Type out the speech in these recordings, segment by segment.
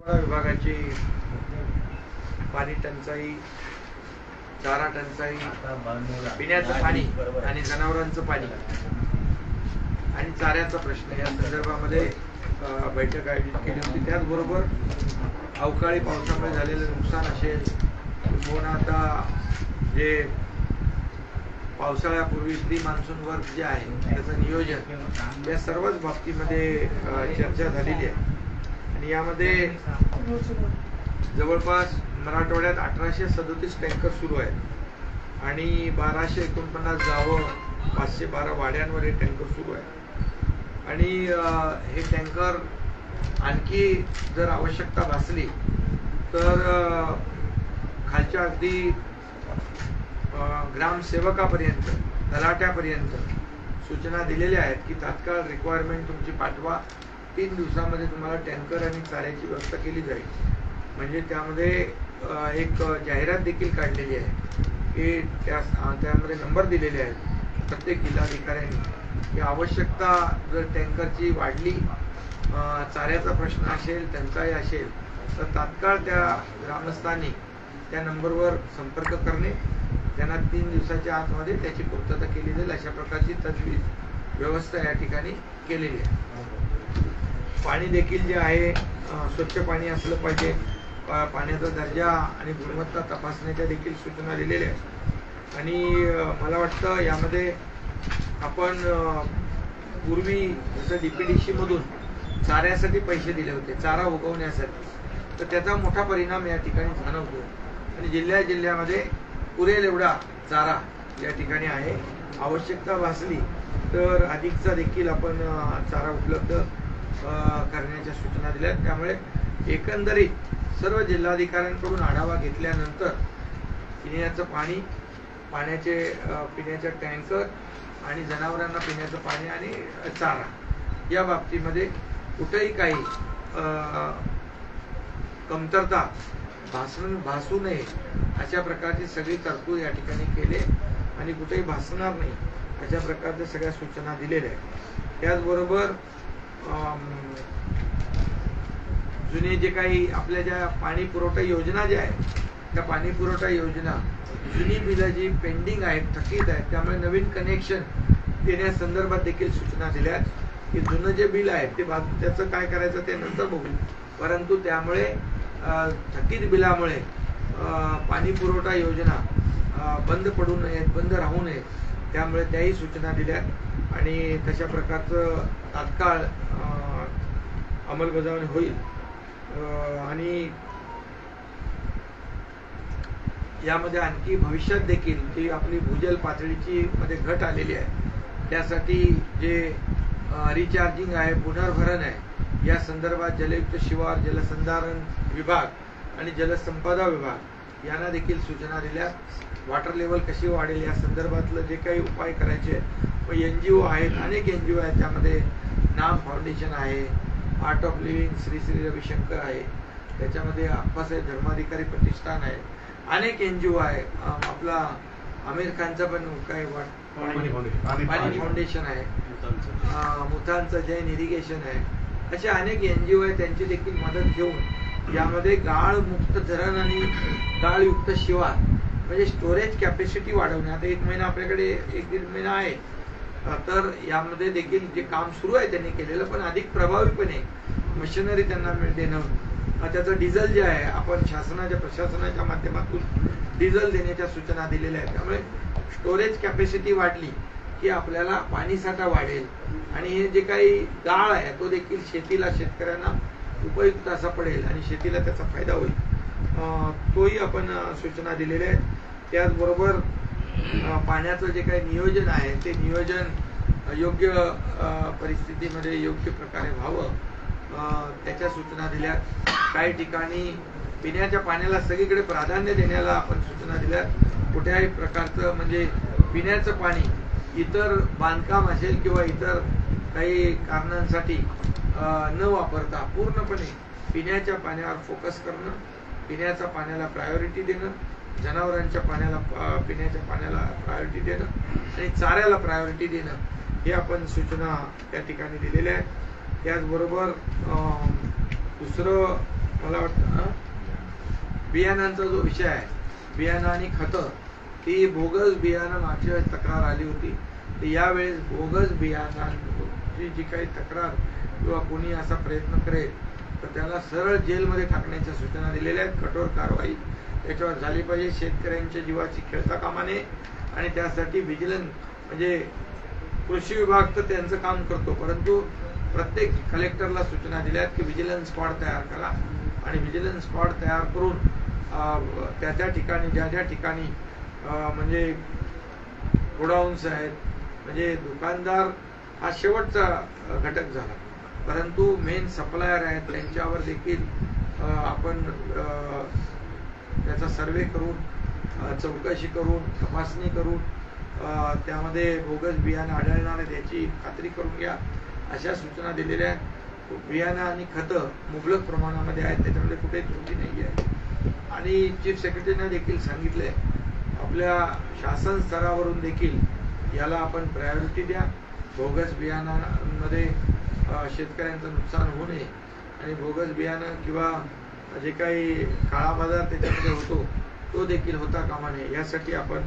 विभागाची पाणी टंचाई, चारा टंचाई, पिण्याचं पाणी आणि जनावरांचं पाणी आणि चाऱ्याचा प्रश्न या संदर्भामध्ये बैठक आयोजित केली होती। त्याचबरोबर अवकाळी पावसामुळे झालेलं नुकसान असेल किंवा आता जे पावसाळ्यापूर्वी प्री मान्सून वर्क जे आहे त्याचं नियोजन या सर्वच बाबतीमध्ये चर्चा झालेली आहे। आणि यामध्ये जवळपास मराठवाड्यात 1837 टँकर सुरू आहेत आणि 1249 गावं 512 वाड्यांवर हे टँकर सुरू आहे। आणि हे टँकर आणखी जर आवश्यकता भासली तर खालच्या अगदी ग्रामसेवकापर्यंत तलाट्यापर्यंत सूचना दिलेल्या आहेत की तात्काळ रिक्वायरमेंट तुमची पाठवा, 3 दिवसामध्ये तुम्हाला टँकर आणि चाऱ्याची व्यवस्था केली जाईल। म्हणजे त्यामध्ये एक जाहिरात देखील काढलेली आहे की त्यामध्ये नंबर दिलेले आहेत प्रत्येक जिल्हाधिकाऱ्यांनी की आवश्यकता जर टँकरची वाढली, चाऱ्याचा प्रश्न असेल, टंचाई असेल तर तात्काळ त्या ग्रामस्थांनी त्या नंबरवर संपर्क करणे, त्यांना 3 दिवसाच्या आतमध्ये त्याची पूर्तता केली जाईल अशा प्रकारची तजवीज व्यवस्था या ठिकाणी केलेली आहे। पाणी देखील जे आहे स्वच्छ पाणी असलं पाहिजे, पाण्याचा दर्जा आणि गुणवत्ता तपासण्याच्या देखील सूचना दिलेल्या आहेत। आणि मला वाटतं यामध्ये आपण पूर्वी जसं DPDC मधून चाऱ्यासाठी पैसे दिले होते, चारा उगवण्यासाठी, तर त्याचा मोठा परिणाम या ठिकाणी जाणवतो आणि जिल्ह्यामध्ये पुरेल एवढा चारा या ठिकाणी आहे। आवश्यकता भासली तर अधिकचा देखील आपण चारा उपलब्ध करण्याच्या सूचना दिल्या। त्यामुळे एकंदरीत सर्व जिल्हाधिकाऱ्यांकडून आढावा घेतल्यानंतर पिण्याचं पाणी, पिण्याचे टँकर आणि जनावरांना पिण्याचं पाणी आणि चारा या बाबतीमध्ये कुठेही काही कमतरता भासू नये अशा प्रकारची सगळी तरतूद या ठिकाणी केले आणि कुठेही भासणार नाही अशा प्रकारच्या सगळ्या सूचना दिलेल्या आहेत। त्याचबरोबर जुने जे काही आपल्या ज्या पाणी पुरवठा योजना ज्या आहेत त्या पाणी पुरवठा योजना जुनी बिलं जी पेंडिंग आहेत, थकीत आहेत, त्यामुळे नवीन कनेक्शन देण्यासंदर्भात देखील सूचना दिल्या आहेत की जुनं जे बिल आहे ते त्याचं काय करायचं ते नंतर बघू, परंतु त्यामुळे थकीत बिलामुळे पाणी पुरवठा योजना बंद पडू नयेत, बंद राहू नयेत, त्यामुळे त्याही सूचना दिल्या आणि तशा प्रकारचं तात्काळ अंमलबजावणी होईल। आणि यामध्ये आणखी भविष्यात देखील जी आपली भूजल पातळीची मध्ये घट आलेली आहे त्यासाठी जे रिचार्जिंग आहे, पुनर्भरण आहे, या संदर्भात जलयुक्त शिवार, जलसंधारण विभाग आणि जलसंपदा विभाग यांना देखील सूचना दिल्या। वॉटर लेवल कशी वाढेल या संदर्भातलं जे काही उपाय करायचे, NGO आहेत, अनेक NGO आहेत, त्यामध्ये नाम फाउंडेशन आहे, art of living Shri Shri Ravishankar आहे, त्याच्यामध्ये आप्पासाहेब धर्माधिकारी प्रतिष्ठान आहे, अनेक NGO आहे, आपला आमिर खानचा पण काय पाणी फाउंडेशन आहे, मुथांचं जैन इरिगेशन आहे, अशा अनेक NGO आहेत, त्यांची देखील मदत घेऊन यामध्ये गाळ मुक्त धरण आणि गाळयुक्त शिवार म्हणजे स्टोरेज कॅपॅसिटी वाढवणे। आता 1 महिना आपल्याकडे 1-1.5 महिना आहे, तर यामध्ये देखील जे काम सुरू आहे त्यांनी केलेलं, पण अधिक प्रभावीपणे मशिनरी त्यांना देणं, त्याचं डिझेल जे आहे आपण प्रशासनाच्या माध्यमातून डिझेल देण्याच्या सूचना दिलेल्या आहेत। त्यामुळे स्टोरेज कॅपॅसिटी वाढली की आपल्याला पाणीसाठा वाढेल आणि हे जे काही गाळ आहे तो देखील शेतकऱ्यांना उपयुक्त असा पडेल आणि शेतीला त्याचा फायदा होईल, तोही आपण सूचना दिलेल्या आहेत। त्याचबरोबर पाण्याचं जे काही नियोजन आहे ते नियोजन योग्य परिस्थितीमध्ये योग्य प्रकारे व्हावं, त्याच्या सूचना दिल्या। काही ठिकाणी पिण्याच्या पाण्याला सगळीकडे प्राधान्य देण्याला आपण सूचना दिल्या। कुठल्याही प्रकारचं म्हणजे पिण्याचं पाणी इतर बांधकाम असेल किंवा इतर काही कारणांसाठी न वापरता पूर्णपणे पिण्याच्या पाण्यावर फोकस करणं, पिण्याच्या पाण्याला प्रायोरिटी देणं, जनावरांच्या पिण्याच्या पाण्याला प्रायोरिटी देणं आणि चाऱ्याला प्रायोरिटी देणं, हे आपण सूचना त्या ठिकाणी दिलेल्या आहेत। त्याचबरोबर दुसरं मला वाटतं बियाणांचा जो विषय आहे, बियाणं आणि खतं, ती बोगस बियाणं मागच्या वेळेस तक्रार आली होती. तर यावेळेस बोगस बियाणांची जी काही तक्रार किंवा कोणी असा प्रयत्न करेल तर त्याला सरळ जेलमध्ये टाकण्याच्या सूचना दिलेल्या आहेत. कठोर कारवाई त्याच्यावर झाली पाहिजे. शेतकऱ्यांच्या जीवाची खेळता कामा नये आणि त्यासाठी व्हिजिलन्स म्हणजे कृषी विभाग तर त्यांचं काम करतो, परंतु प्रत्येक कलेक्टरला सूचना दिल्या आहेत की व्हिजिलन्स स्क्वॉड तयार करा आणि व्हिजिलन्स स्क्वॉड तयार करून त्या ठिकाणी ज्या ठिकाणी म्हणजे गोडाऊन्स आहेत, म्हणजे दुकानदार हा शेवटचा घटक झाला, परंतु मेन सप्लायर आहेत त्यांच्यावर देखील आपण त्याचा सर्वे करून चौकशी करून तपासणी करून त्यामध्ये बोगस बियाणं आढळणार आहे याची खात्री करून घ्या अशा सूचना दिलेल्या आहेत. बियाणं आणि खतं मुबलक प्रमाणामध्ये आहेत, त्याच्यामध्ये कुठेही त्रुटी नाही आहे. आणि चीफ सेक्रेटरीने देखील सांगितलंय आपल्या शासन स्तरावरून देखील याला आपण प्रायोरिटी द्या. बोगस बियाणांमध्ये शेतकऱ्यांचं नुकसान होऊ नये आणि बोगस बियाणं किंवा जे काही काळा बाजार त्याच्यामध्ये होतो तो देखील होता कामा नये, यासाठी आपण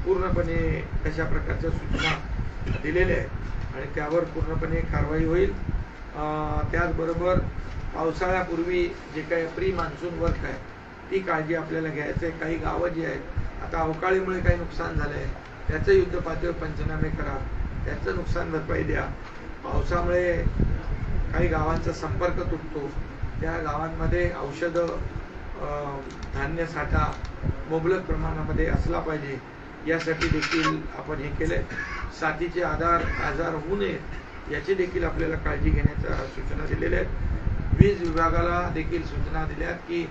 पूर्णपणे तशा प्रकारच्या सूचना दिलेल्या आहेत आणि त्यावर पूर्णपणे कारवाई होईल. त्याचबरोबर पावसाळ्यापूर्वी जे काही प्री मान्सून वर्क आहे ती काळजी आपल्याला घ्यायचं आहे. काही गावं जी आहेत आता अवकाळीमुळे काही नुकसान झालं आहे त्याचं युद्ध पातळीवर पंचनामे करा, त्याचं नुकसान भरपाई द्या. पावसामुळे काही गावांचा संपर्क तुटतो, त्या गावांमध्ये औषधं धान्य साठा मुबलक प्रमाणामध्ये असला पाहिजे, यासाठी देखील आपण हे केलंय. साथीचे आजार होऊ नयेत याची देखील आपल्याला काळजी घेण्याच्या सूचना दिलेल्या आहेत. वीज विभागाला देखील सूचना दिल्या आहेत की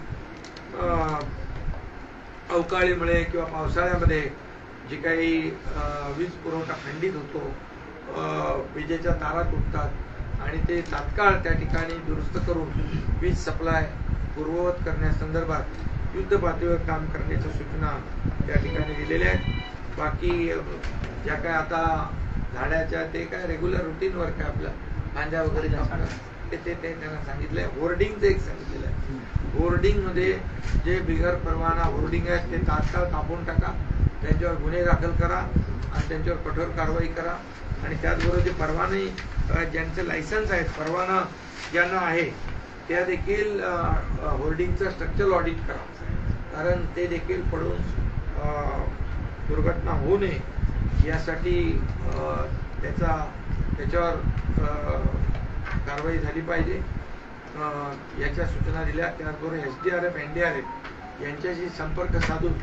अवकाळीमुळे किंवा पावसाळ्यामध्ये जे काही वीज पुरवठा खंडित होतो, विजेच्या तारा तुटतात आणि ते तात्काळ त्या ठिकाणी दुरुस्त करून वीज सप्लाय पूर्ववत करण्यासंदर्भात युद्ध पातळीवर काम करण्याच्या सूचना त्या ठिकाणी दिलेल्या आहेत. बाकी ज्या काय आता झाडाच्या ते काय रेग्युलर रुटीन वर्क आहे आपलं, फांद्या वगैरे ते त्यांना सांगितलंय. होर्डिंगचं एक सांगितलेलं आहे. होर्डिंगमध्ये जे बिगर परवाना होर्डिंग आहेत ते तात्काळ कापून टाका, त्यांच्यावर गुन्हे दाखल करा आणि त्यांच्यावर कठोर कारवाई करा. आणि त्याचबरोबर जे परवाने ज्यांचे लायसन्स आहेत, परवाना ज्यांना आहे त्या देखील होर्डिंगचं स्ट्रक्चरल ऑडिट करा, कारण ते देखील पडून दुर्घटना होऊ नये यासाठी त्याच्यावर कारवाई झाली पाहिजे याच्या सूचना दिल्या. त्याचबरोबर SDRF NDRF यांच्याशी संपर्क साधून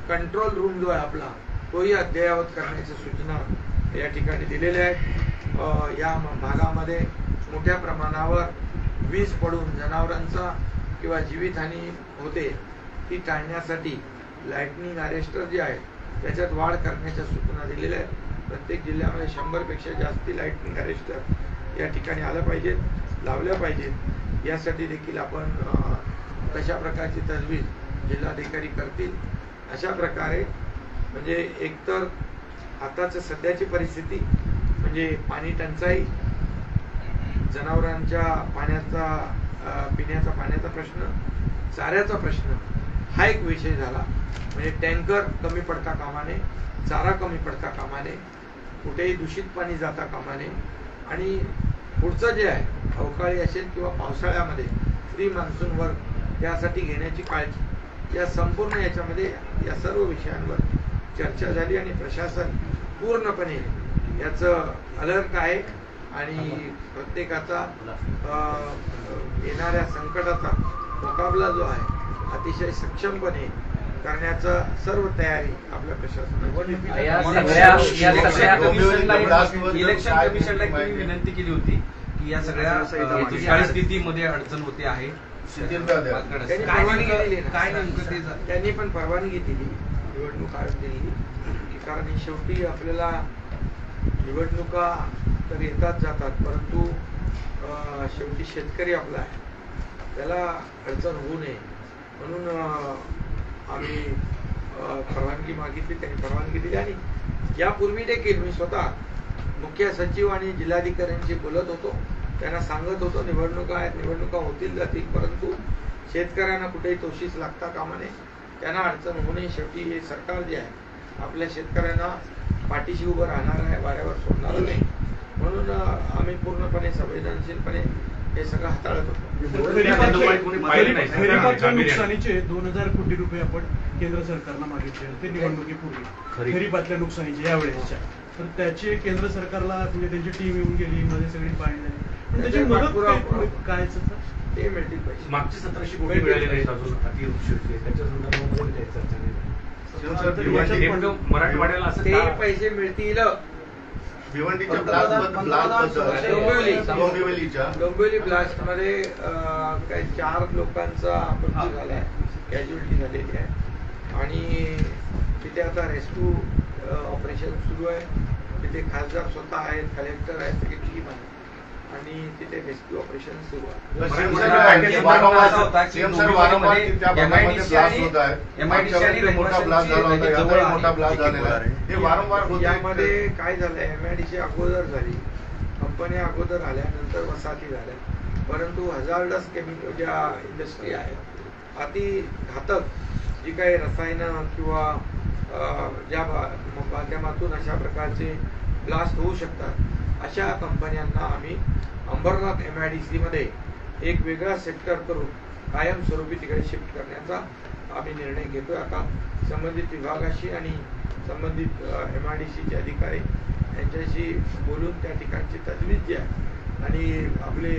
कंट्रोल रूम जो आहे आपला तोही अद्ययावत करण्याच्या सूचना या ठिकाणी दिलेल्या आहेत. या भागामध्ये मोठ्या प्रमाणावर वीज पडून जनावरांचा किंवा जीवितहानी होते ती टाळण्यासाठी लाईटनिंग अरेस्टर जे आहे त्याच्यात वाढ करण्याच्या सूचना दिलेल्या आहेत. प्रत्येक जिल्ह्यामध्ये 100 पेक्षा जास्ती लाईटनिंग अरेस्टर या ठिकाणी आलं पाहिजेत, लावल्या पाहिजेत. यासाठी देखील आपण तशा प्रकारची तजवीज जिल्हाधिकारी करतील. अशा प्रकारे म्हणजे एकतर आताच सध्याची परिस्थिती म्हणजे पाणी टंचाई, जनावरांच्या पाण्याचा पिण्याचा पाण्याचा प्रश्न, चाऱ्याचा प्रश्न हा एक विषय झाला. म्हणजे टँकर कमी पडता कामा नये, चारा कमी पडता कामा नये, कुठेही दूषित पाणी जाता कामा नये. आणि पुढचं जे आहे अवकाळी असेल किंवा पावसाळ्यामध्ये प्री मान्सून वर्क यासाठी घेण्याची काळजी, या संपूर्ण याच्यामध्ये या सर्व विषयांवर चर्चा झाली आणि प्रशासन पूर्णपणे याचं अलर्ट आहे आणि प्रत्येकाचा येणाऱ्या संकटाचा मुकाबला जो आहे अतिशय सक्षमपणे करण्याचा सर्व तयारी आपल्या प्रशासनाने इलेक्शन कमिशनला एक विनंती केली होती की या सगळ्या दुष्काळी स्थितीमध्ये अडचण होते आहे, त्यांनी पण परवानगी दिली, निवडणूक आयोग दिली. कारण शेवटी आपल्याला निवडणुका तर येतात जातात, परंतु शेवटी शेतकरी आपला आहे, त्याला अडचण होऊ नये म्हणून आम्ही परवानगी मागितली, त्यांनी परवानगी दिली. आणि यापूर्वी देखील मी स्वतः मुख्य सचिव आणि जिल्हाधिकाऱ्यांशी बोलत होतो, त्यांना सांगत होतो निवडणुका आहेत, निवडणुका होतील जातील, परंतु शेतकऱ्यांना कुठेही तोशीस लागता कामा नये, त्यांना अडचण होणे. शेवटी हे सरकार जे आहे आपल्या शेतकऱ्यांना पाठीशी उभं राहणार आहे, वाऱ्यावर सोडणार नाही. म्हणून आम्ही पूर्णपणे संवेदनशीलपणे हे सगळं हाताळत होतो. खरीपाच्या नुकसानीचे 2000 कोटी रुपये आपण केंद्र सरकारला मागितले होते निवडणुकीपूर्वी, खरीपातल्या नुकसानीचे यावेळेसच्या. तर त्याचे केंद्र सरकारला म्हणजे त्यांची टीम येऊन गेली, मध्ये सगळी पाहणी झाली, पण त्याची मदत काय ते मिळतील पैसे. मागचे 1700 कोटी मिळाले नाहीत अजून अतिवृष्टी, त्याच्या संदर्भामध्ये मराठवाड्याला असं ते पैसे मिळतील. डोंबिवली ब्लास्ट मध्ये काही 4 लोकांचा मृत्यू झालाय, कॅज्युअलिटी झालेली आहे आणि तिथे आता रेस्क्यू ऑपरेशन सुरू आहे. तिथे खासदार स्वतः आहेत, कलेक्टर आहेत, सगळी टीम आहे आणि तिथे रेस्क्यू ऑपरेशन सुरू आहे. यामध्ये काय झालंय, एमआयडीसी अगोदर झाली, कंपन्या अगोदर आल्यानंतर वसाहती झाल्या, परंतु हजार्डस केमिकल ज्या इंडस्ट्री आहेत, अति घातक जी काही रसायनं किंवा ज्या माध्यमातून अशा प्रकारचे ब्लास्ट होऊ शकतात, अशा कंपन्यांना आम्ही अंबरनाथ MIDC मध्ये एक वेगळा सेक्टर करून कायमस्वरूपी तिकडे शिफ्ट करण्याचा आम्ही निर्णय घेतोय. आता संबंधित विभागाशी आणि संबंधित MIDCचे अधिकारी यांच्याशी बोलून त्या ठिकाणची तजवीज जी आहे आणि आपले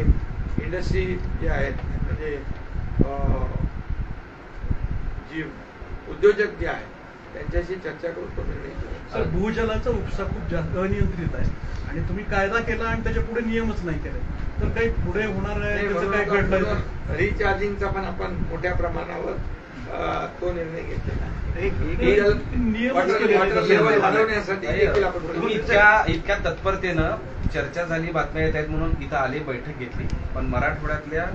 इंडस्ट्री जे आहेत म्हणजे जी उद्योजक जे आहेत त्यांच्याशी चर्चा करून तो निर्णय घेतला. भूजलाचा उपसा खूप जास्त अनियंत्रित आहे आणि तुम्ही कायदा केला आणि त्याच्या पुढे नियमच नाही केले, तर काही पुढे होणार आहे त्याचं काय घडलं? रिचार्जिंगचा पण आपण मोठ्या प्रमाणावर तो निर्णय घेतलेला आहे. इतक्या तत्परतेनं चर्चा झाली, बातम्या येत आहेत म्हणून इथं आले, बैठक घेतली, पण मराठवाड्यातल्या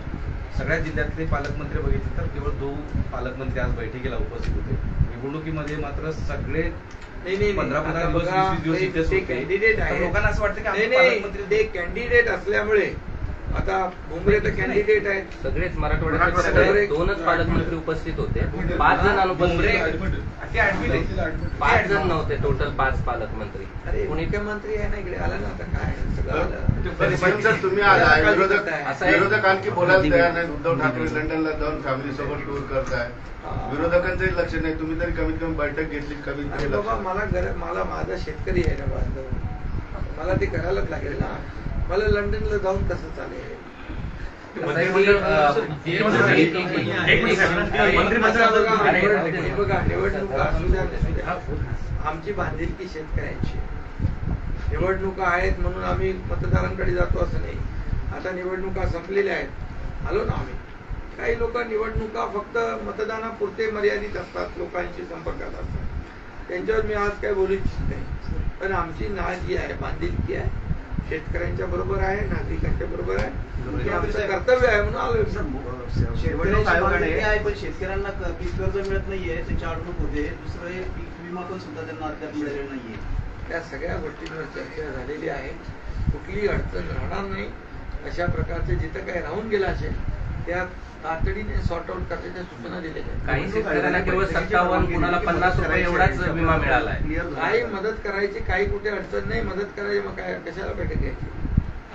सगळ्या जिल्ह्यातले पालकमंत्री बघितले तर केवळ 2 पालकमंत्री आज बैठकीला उपस्थित होते. निवडणुकीमध्ये मात्र सगळे 15-15 दिवस 20 दिवस इथेच होते. लोकांना असं वाटतं की ते कॅन्डिडेट असल्यामुळे आता भुमरे तर कॅन्डिडेट आहेत, सगळेच मराठवाड्यात 2च पालकमंत्री उपस्थित होते, 5 जण अनुपस्थित, 5 जण नव्हते टोटल, 5 पालकमंत्री. अरे मुख्यमंत्री आहे ना, इकडे आला ना, आता काय सगळं आलं. तुम्ही आला, विरोधक आणखी बोलायला तयार नाही. उद्धव ठाकरे लंडनला जाऊन फॅमिली सोबत टूर करताय, विरोधकांचंही लक्ष नाही. तुम्ही तरी कमीत कमी बैठक घेतली, कमीत बाबा मला माझा शेतकरी आहे ना बांधव, मला ते करायलाच लागेल ना. मला लंडनला जाऊन कसं चालेल? बघा, निवडणुका असू द्या, आमची बांधिलकी शेतकऱ्यांची. निवडणुका आहेत म्हणून आम्ही मतदारांकडे जातो असं नाही. आता निवडणुका संपलेल्या आहेत, आलो ना आम्ही. काही लोक निवडणुका फक्त मतदानापुरते मर्यादित असतात, लोकांशी संपर्कात असतात, त्यांच्यावर मी आज काय बोलू इच्छित नाही. पण आमची नाळ जी आहे, बांधिलकी आहे, शेतकऱ्यांच्या बरोबर आहे, नागरिकांच्या बरोबर आहे, हे आमचं कर्तव्य आहे म्हणून आलोय. पण शेतकऱ्यांना पीक कर्ज मिळत नाहीये, त्यांच्या अडवणूक होते. दुसरं पीक विमा पण सुद्धा त्यांना अद्याप मिळालेला नाहीये. त्या सगळ्या गोष्टींवर चर्चा झालेली आहे. कुठलीही अडचण राहणार नाही. अशा प्रकारचे जिथं काही राहून गेलं असेल त्या तातडीने सॉर्ट आउट करण्याच्या सूचना दिल्या आहेत. काही शेतकऱ्यांना केवळ 57, कुणाला 50 रुपये एवढाच विमा मिळाला आहे. काही मदत करायची, काही कुठे अडचण नाही, मदत करायची, मग काय कशाला बैठक घ्यायची?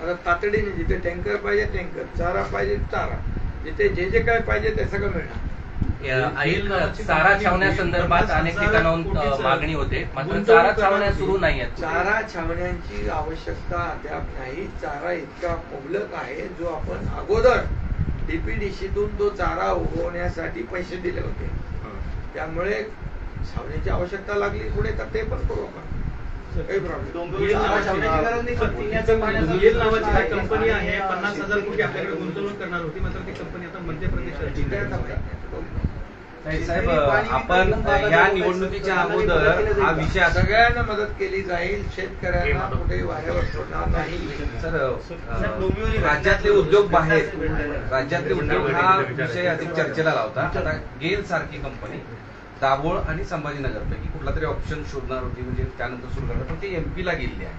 आता तातडीने जिथे टँकर पाहिजे टँकर, चारा पाहिजे चारा, जिथे जे जे काय पाहिजे ते सगळं मिळणार. चारा छावण्यासंदर्भात अनेक ठिकाणाहून मागणी होते, मात्र चारा छावण्या सुरू नाही आहेत. चारा छावण्यांची आवश्यकता अद्याप नाही. चारा इतका मुबलक आहे जो आपण अगोदर DPDCतून तो चारा उगवण्यासाठी पैसे दिले होते. त्यामुळे छावण्याची आवश्यकता लागली पुढे तर ते पण करू आपण, काही प्रॉब्लेम. कंपनी आहे, 50,000 कोटी आपल्याकडे गुंतवणूक करणार होती, मात्र ती कंपनी आता मध्य प्रदेशाची. साहेब, आपण या निवडणुकीच्या अगोदर हा विषय सगळ्यांना मदत केली जाईल, शेतकऱ्यांना कुठे वाऱ्यावर सोडणार नाही. सर, राज्यातले उद्योग बाहेर, राज्यातले उद्योग हा विषय अधिक चर्चेला लावता. आता गेल सारखी कंपनी दाभोळ आणि संभाजीनगर पैकी कुठला तरी ऑप्शन शोधणार होती, म्हणजे त्यानंतर सुरू करणार, पण ते MP ला गेलेली आहे.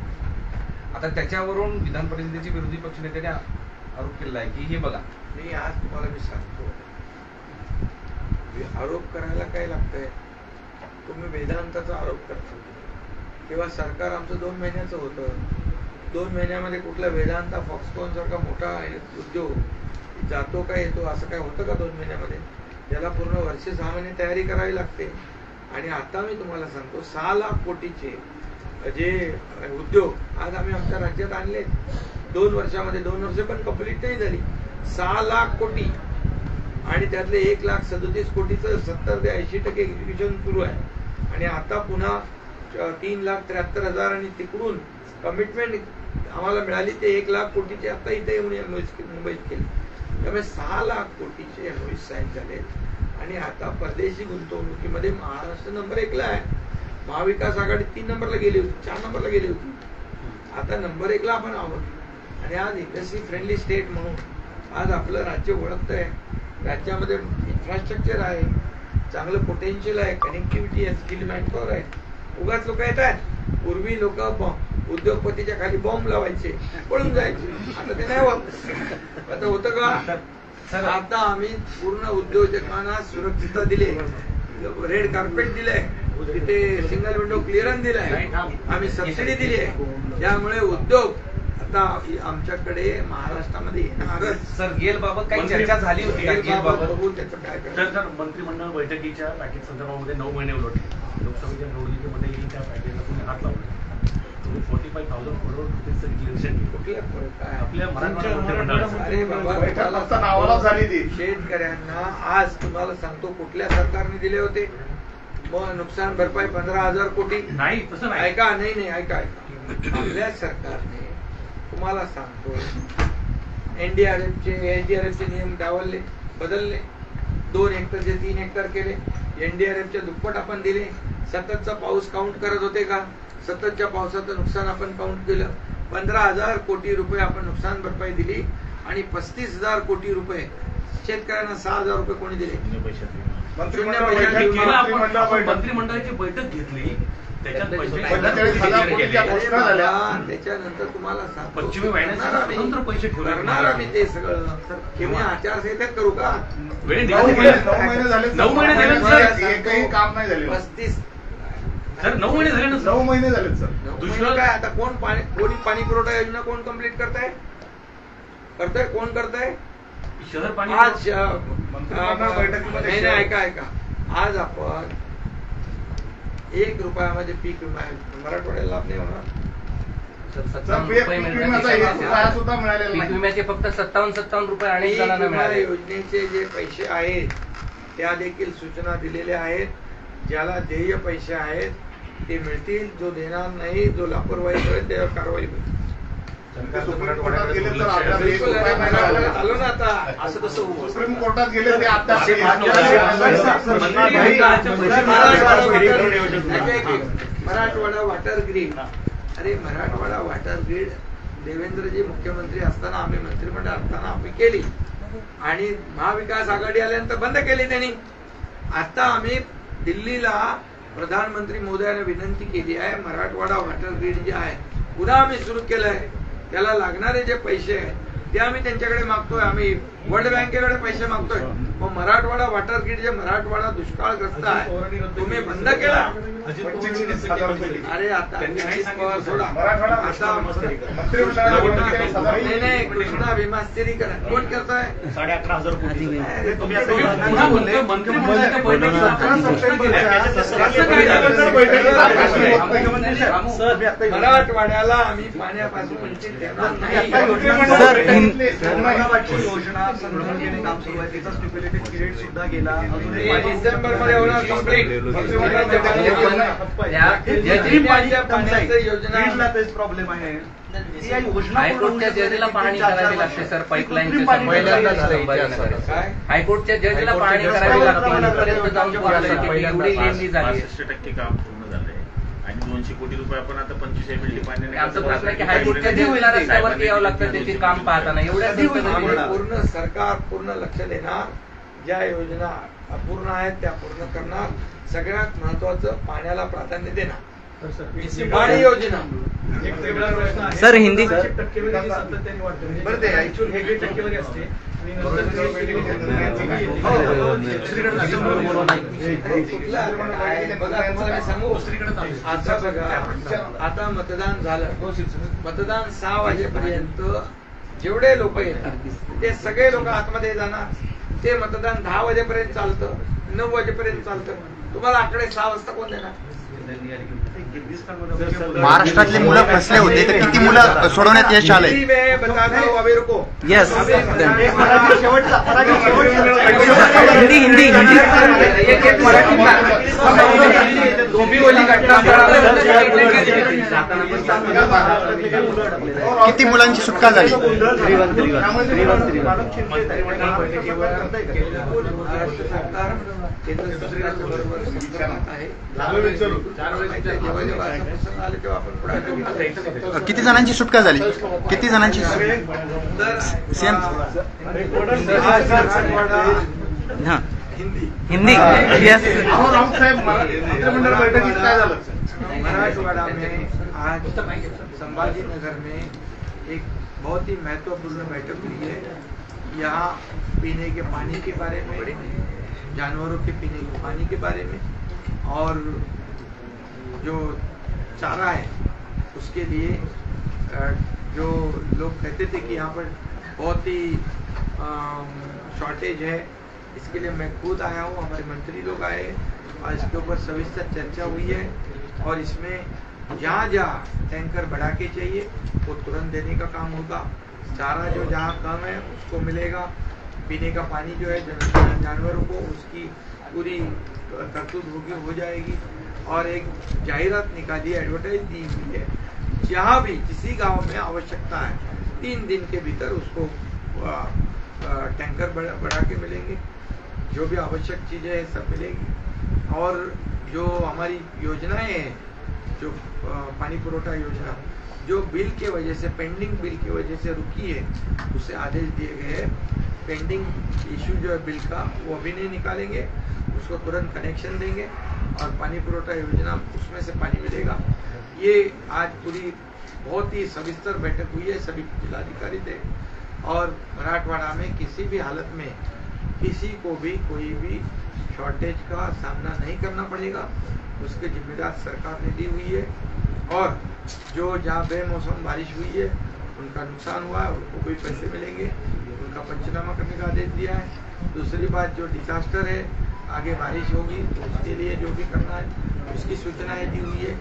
आता त्याच्यावरून विधान परिषदेचे विरोधी पक्षनेत्याने आरोप केला आहे की हे बघा, मी आज तुम्हाला मी सांगतो, आरोप करायला काय लागतंय? तुम्ही वेदांताचा आरोप करता किंवा सरकार आमचं 2 महिन्याचं होतं, 2 महिन्यामध्ये कुठला वेदांता फॉक्सकॉन सारखा मोठा उद्योग जातो का येतो असं काय होतं का 2 महिन्यामध्ये? त्याला पूर्ण वर्ष 6 महिने तयारी करावी लागते. आणि आता मी तुम्हाला सांगतो 6 लाख कोटीचे जे उद्योग आज आम्ही आमच्या राज्यात आणले 2 वर्षामध्ये, 2 वर्ष पण कंप्लीट नाही झाली, 6 लाख कोटी आणि त्यातले 1,37,00,000 कोटीचं 70 ते 80% एक्झिक्युशन सुरू आहे. आणि आता पुन्हा 3,73,000 आणि तिकडून कमिटमेंट आम्हाला मिळाली ते 1 लाख कोटीचे आता इथे येऊन मुंबईत केली. त्यामुळे 6 लाख कोटीचे MOU साईन झाले. आणि आता परदेशी गुंतवणुकीमध्ये महाराष्ट्र नंबर 1ला आहे. महाविकास आघाडी 3 नंबरला गेली होती, 4 नंबरला गेली होती, आता नंबर 1ला आपण आहोत. आणि आज इंडस्ट्री फ्रेंडली स्टेट म्हणून आज आपलं राज्य ओळखतंय. राज्यामध्ये इन्फ्रास्ट्रक्चर आहे, चांगलं पोटेन्शियल आहे, कनेक्टिव्हिटी आहे, स्किल मॅनपॉवर आहे. उगाच लोक येत आहेत. पूर्वी लोक उद्योगपतीच्या खाली बॉम्ब लावायचे, पळून जायचे, आता ते नाही होत. आता होतं का? आता आम्ही पूर्ण उद्योजकांना सुरक्षितता दिली, रेड कार्पेट दिलंय, तिथे सिंगल विंडो क्लिअरन्स दिलाय, आम्ही सबसिडी दिली आहे. त्यामुळे उद्योग आता आमच्याकडे महाराष्ट्रामध्ये येणारच. सर गेल बाबत काही चर्चा झाली होती का? गेल बाबत बघून त्याचं काय तर मंत्रिमंडळ बैठकीच्या पॅकेज संदर्भामध्ये 9 महिने उलटले. लोकसभेच्या निवडणुकीमध्येही त्या पॅकेजला तुम्ही हात लावला. 45,000 करोड रुपये रिलेशन आपल्या शेतकऱ्यांना आज तुम्हाला सांगतो कुठल्या सरकारने दिले होते मग नुकसान भरपाई 15,000 कोटी नाही, तसं नाही. ऐका, नाही ऐका, आपल्या सरकारने तुम्हाला सांगतो एनडीआरएफचे नियम डावलले, बदलले, 2 हेक्टरचे 3 हेक्टर केले, एनडीआरएफच्या दुप्पट आपण दिले. सततचा पाऊस काउंट करत होते का? सततच्या पावसाचं नुकसान आपण काउंट केलं. 15,000 कोटी रुपये आपण नुकसान भरपाई दिली आणि 35,000 कोटी रुपये शेतकऱ्यांना 6,000 रुपये कोणी दिले? मंत्रिमंडळाची बैठक घेतली, त्याच्यानंतर तुम्हाला पश्चिमी वाहिन्यांना स्वतंत्र पैसे ठेवणार आम्ही ते सगळं. तुम्ही आचारसंहितेत करू का? 9 महिने झाले एकही काम नाही झाले. 35 सर 9 महिने झाले ना. 9 महिने झाले सर. दुसरं काय? आता कोणी पाणी पुरवठा योजना कोण कम्प्लीट करताय? कोण करताय? शहर पाणी आज बैठकीमध्ये ऐका, आज आपण 1 रुपयामध्ये पीक विमा मराठवाड्याला लाभ नाही होणार. पीक विम्याचे फक्त 57 रुपये अनेक जणांना मिळाले. योजनेचे जे पैसे आहेत त्या देखील सूचना दिलेल्या आहेत. ज्याला देय पैसे आहेत ते मिळतील, जो देणार नाही, जो लापरवाही करेल त्यावर कारवाई होईल. सुप्रीम कोर्टात गेले तर आलो ना आता. असं कसं सुप्रीम कोर्टात गेले ते आता मराठवाडा वॉटर ग्रीड. अरे मराठवाडा वॉटर ग्रीड देवेंद्रजी मुख्यमंत्री असताना, आम्ही मंत्रिमंडळ असताना आम्ही केली आणि महाविकास आघाडी आल्यानंतर बंद केली त्यांनी. आता आम्ही दिल्लीला प्रधानमंत्री मोदयांना विनंती केली आहे, मराठवाडा वॉटर ग्रीड जे आहे पुन्हा आम्ही सुरू केलंय. त्याला लागणारे जे पैसे आहेत ते आम्ही त्यांच्याकडे मागतोय. आम्ही वर्ल्ड बँकेकडे पैसे मागतोय. मग मराठवाडा वॉटर ग्रीड जे मराठवाडा दुष्काळग्रस्त आहे तुम्ही बंद केला. अरे आता सोडा. नाही, कृष्णा भीमा स्थिरीकरण कोण करताय? 11,500 कोटी. मराठवाड्याला आम्ही पाण्यापासून वंचित ठेवणार नाही. योजना संदर्भाने काम सुरू आहे, त्याचा स्टिप्युलेटेड पिरियड सुद्धा गेला. डिसेंबर मध्ये होणार कंप्लीट. योजना तेच प्रॉब्लेम आहे. हायकोर्टच्या जजला पाहणी करावी लागते सर. पाईपलाईनच्या हायकोर्टच्या जजला पाहणी करावी लागते. इथपर्यंत जाऊन एवढी लेंदी झाली. 65% काम पूर्ण झालंय आणि 200 कोटी रुपये आपण आता 25 MLD पाण्याने. आमचा प्रश्न आहे की हायकोर्टच्या जजला रस्त्यावरती यावं लागतं त्याचे काम पाहताना. एवढ्या पूर्ण सरकार पूर्ण लक्ष देणार. ज्या योजना अपूर्ण आहेत त्या पूर्ण करणार. सगळ्यात महत्वाचं पाण्याला प्राधान्य देणार. पाणी योजना एक वेगळा प्रश्न आहे. सर, हिंदी. टक्केवारी सातत्याने वाढते. बरं ते actually वेगळी टक्केवारी असते आणि नंतर तुम्हाला मी सांगू, आता बघा, आता मतदान झालं, मतदान 6 वाजेपर्यंत जेवढे लोक येतात ते सगळे लोक आतमध्ये जाणार. ते मतदान 10 वाजेपर्यंत चालतं, 9 वाजेपर्यंत चालतं. तुम्हाला आकडे 6 वाजता कोण देणार? महाराष्ट्रातले मुलं फसले होते तर किती मुलं सोडवण्यात यश आलंय? हिंदी में बताता हूं अभी, रुको. यस. हिंदी हिंदी हिंदी किती मुलांची सुटका झाली? महाराष्ट्र सरकार केंद्र सरकारच्या बरोबर संपर्कात आहे. जेव्हा असा प्रसंग आले तेव्हा आपण पुढे किती जणांची सुटका झाली? किती जणांची? सेम. हां, हिंदी हिंदी. यस. मंत्रिमंडळ बैठकीत काय झालं? मराठवाड़ा में आज संभाजी नगर में एक बहुत ही महत्वपूर्ण बैठक हुई है. यहाँ पीने के पानी के बारे में, जानवरों के पीने के पानी के बारे में, और जो चारा है उसके लिए जो लोग कहते थे कि यहाँ पर बहुत ही शॉर्टेज है, इसके लिए मैं खुद आया हूँ, हमारे मंत्री लोग आए और इसके ऊपर सविस्तर चर्चा हुई है. और इसमें जहाँ जहाँ टैंकर बढ़ा के चाहिए वो तुरंत देने का काम होगा. चारा जो जहाँ कम है उसको मिलेगा. पीने का पानी जो है जानवरों को उसकी पूरी तरतूब होगी, हो जाएगी. और एक जाहिरात निकाली, एडवर्टाइज दी हुई है, जहाँ भी किसी गांव में आवश्यकता है 3 दिन के भीतर उसको टैंकर बढ़ा के मिलेंगे. जो भी आवश्यक चीजें हैं सब मिलेगी. और जो हमारी योजनाएं हैं, जो पानी पुरवठा योजना जो बिल के वजह से, पेंडिंग बिल की वजह से रुकी है, उसे आदेश दिए गए हैं. पेंडिंग इशू जो है बिल का वो अभी नहीं निकालेंगे, उसको तुरंत कनेक्शन देंगे और पानी पुरवठा योजना उसमें से पानी मिलेगा. ये आज पूरी बहुत ही सविस्तर बैठक हुई है, सभी जिलाधिकारी थे. और मराठवाड़ा में किसी भी हालत में किसी को भी कोई भी शॉर्टेज का सामना नहीं करना पड़ेगा, उसके जिम्मेदार सरकार ने दी हुई है. और जो जहाँ बेमौसम बारिश हुई है उनका नुकसान हुआ है उनको कोई पैसे मिलेंगे, उनका पंचनामा करने का आदेश दिया है. दूसरी बात, जो डिजास्टर है, आगे बारिश होगी तो उसके लिए जो भी करना है उसकी सूचनाएं दी हुई है.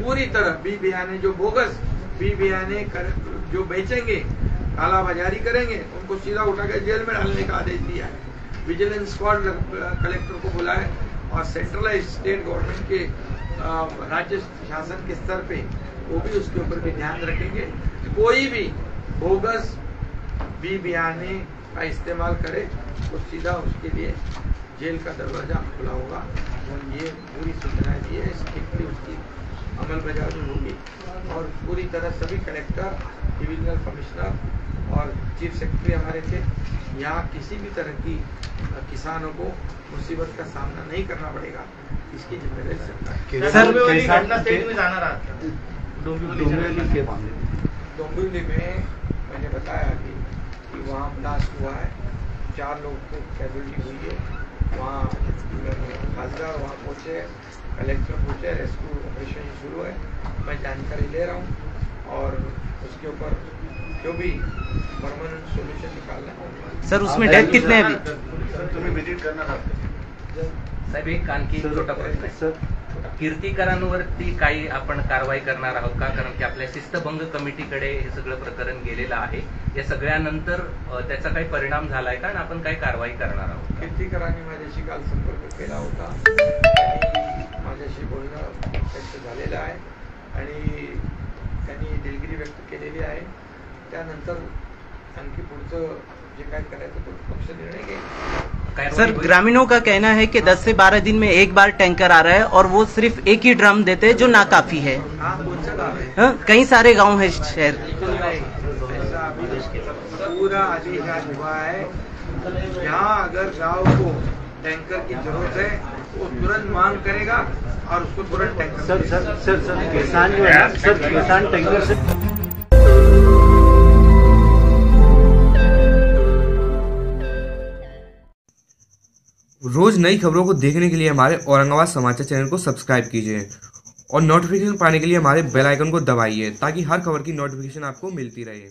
पूरी तरह बी बयाने, जो बोगस बी बयाने जो बेचेंगे, कालाबाजारी करेंगे, उनको सीधा उठा कर जेल में डालने का आदेश दिया है. विजिलेंस स्क्वाड कलेक्टर को बुलाए और सेंट्रलाइज स्टेट गवर्नमेंट के राज्य शासन के स्तर पे वो भी उसके ऊपर भी ध्यान रखेंगे. कोई भी बोगस बी बयाने का इस्तेमाल करे तो सीधा उसके लिए जेल का दरवाजा खुला होगा. ये पूरी सूचना दी है, स्ट्रिक्टली उसकी अमल बजावनी होगी. और पूरी तरह सभी कलेक्टर, डिविजनल कमिश्नर और चीफ सेक्रेटरी हमारे थे. यहाँ किसी भी तरह की किसानों को मुसीबत का सामना नहीं करना पड़ेगा, इसकी जिम्मेदारी सरकार. सर, डोंबिवली में मैंने बताया कि वहाँ ब्लास्ट हुआ है, 4 लोगों को कैजुअल्टी हुई है. वहाँ खासदार वहाँ पहुँचे, कलेक्टर पहुँचे, रेस्क्यू ऑपरेशन शुरू है. मैं जानकारी ले रहा हूँ और उसके ऊपर जो भी परमानेंट सोल्यूशन निकालना है. सर, उसमें डेथ कितने हैं अभी? तुम्ही विजिट करणार आहात? साहेब, एक आणखी छोटा प्रश्न आहे. कीर्तिकरांवरती काही आपण कारवाई करणार आहोत का? कारण की आपल्या शिस्तभंग कमिटीकडे हे सगळं प्रकरण गेलेलं आहे. या सगळ्यानंतर त्याचा काही परिणाम झालाय का आणि आपण काही कारवाई करणार आहोत? कीर्तिकरांनी माझ्याशी काल संपर्क केला होता आणि माझ्याशी बोलणं त्यांचं झालेलं आहे आणि त्यांनी दिलगिरी व्यक्त केलेली आहे. त्यानंतर आणखी पुढचं जे काय करायचं तो पक्ष निर्णय घेईल. सर, ग्रामीणों का कहना है कि 10 से 12 दिन में एक बार टैंकर आ रहा है और वो सिर्फ एक ही ड्रम देते हैं जो नाकाफी है. कौन सा गाँव है? कई सारे गांव है शहर. ऐसा अभी पूरा आदेश आज हुआ है. यहाँ अगर गाँव को टैंकर की जरूरत है वो तुरंत मांग करेगा और उसको तुरंत टैंकर सर किसान जो है सर किसान टैंकर से रोज नई खबरों को देखने के लिए हमारे औरंगाबाद समाचार चैनल को सब्सक्राइब कीजिए और नोटिफिकेशन पाने के लिए हमारे बेल आइकन को दबाइए ताकि हर खबर की नोटिफिकेशन आपको मिलती रहे।